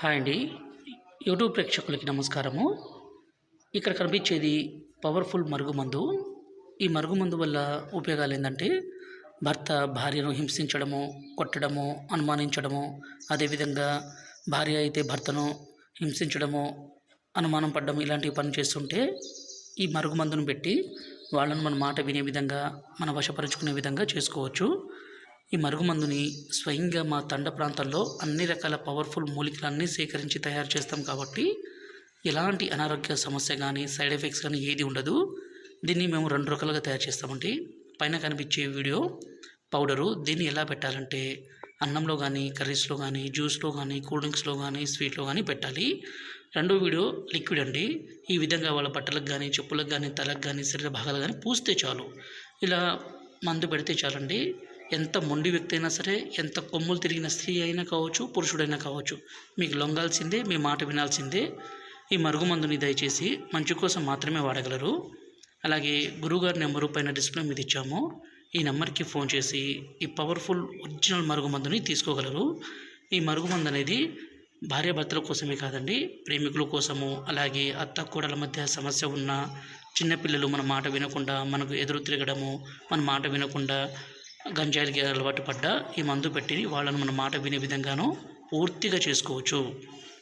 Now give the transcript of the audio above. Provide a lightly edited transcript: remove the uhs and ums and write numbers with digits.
Hi అండి. YouTube ప్రేక్షకులకి నమస్కారము. ఇక్కడ కనిపించేది పవర్‌ఫుల్ మరుగుమందు. ఈ మరుగుమందు వల్ల ఉపయోగాలేందంటే, భర్త భార్యను హింసించడము, కొట్టడము, అనుమానించడము, అదేవిధంగా భార్య అయితే భర్తను హింసించడము, అనుమానం పడ్డం ఇలాంటి పని చేస్తుంటే, ఈ మరుగుమందును పెట్టి వాళ్ళను మన మాట వినే విధంగా, మన వశపరుచుకునే విధంగా చేసుకోవచ్చు. ఈ మరుగుమందుని స్వయంగా మా తండ ప్రాంతాల్లో అన్ని రకాల పవర్ఫుల్ మూలికలన్నీ సేకరించి తయారు చేస్తాం కాబట్టి ఎలాంటి అనారోగ్య సమస్య కానీ సైడ్ ఎఫెక్ట్స్ కానీ ఏది ఉండదు. దీన్ని మేము 2 రకాలుగా తయారు చేస్తామండి. పైన కనిపించే వీడియో పౌడరు. దీన్ని ఎలా పెట్టాలంటే అన్నంలో కానీ, కర్రీస్లో కానీ, జ్యూస్లో కానీ, కూల్ డ్రింక్స్లో కానీ, స్వీట్లో కానీ పెట్టాలి. రెండో వీడియో లిక్విడ్ అండి. ఈ విధంగా వాళ్ళ బట్టలకు కానీ, చెప్పులకు కానీ, తలకు కానీ, శరీర భాగాలు కానీ పూస్తే చాలు. ఇలా మందు పెడితే చాలండి. ఎంత మొండి వ్యక్తి అయినా సరే, ఎంత కొమ్ములు తిరిగిన స్త్రీ అయినా కావచ్చు, పురుషుడైనా కావచ్చు, మీకు లొంగాల్సిందే, మీ మాట వినాల్సిందే. ఈ మరుగుమందుని దయచేసి మంచి కోసం మాత్రమే వాడగలరు. అలాగే గురువుగారి నెంబరు పైన డిస్ప్లే మీద ఇచ్చాము. ఈ నెంబర్కి ఫోన్ చేసి ఈ పవర్ఫుల్ ఒరిజినల్ మరుగుమందుని తీసుకోగలరు. ఈ మరుగుమందు అనేది భార్యాభర్తల కోసమే కాదండి, ప్రేమికుల కోసము, అలాగే అత్త కోడల మధ్య సమస్య ఉన్న చిన్నపిల్లలు మన మాట వినకుండా మనకు ఎదురు తిరగడము, మన మాట వినకుండా గంజాయిలకి అలవాటు పడ్డ ఈ మందు పెట్టి వాళ్ళను మన మాట వినే విధంగాను పూర్తిగా చేసుకోవచ్చు.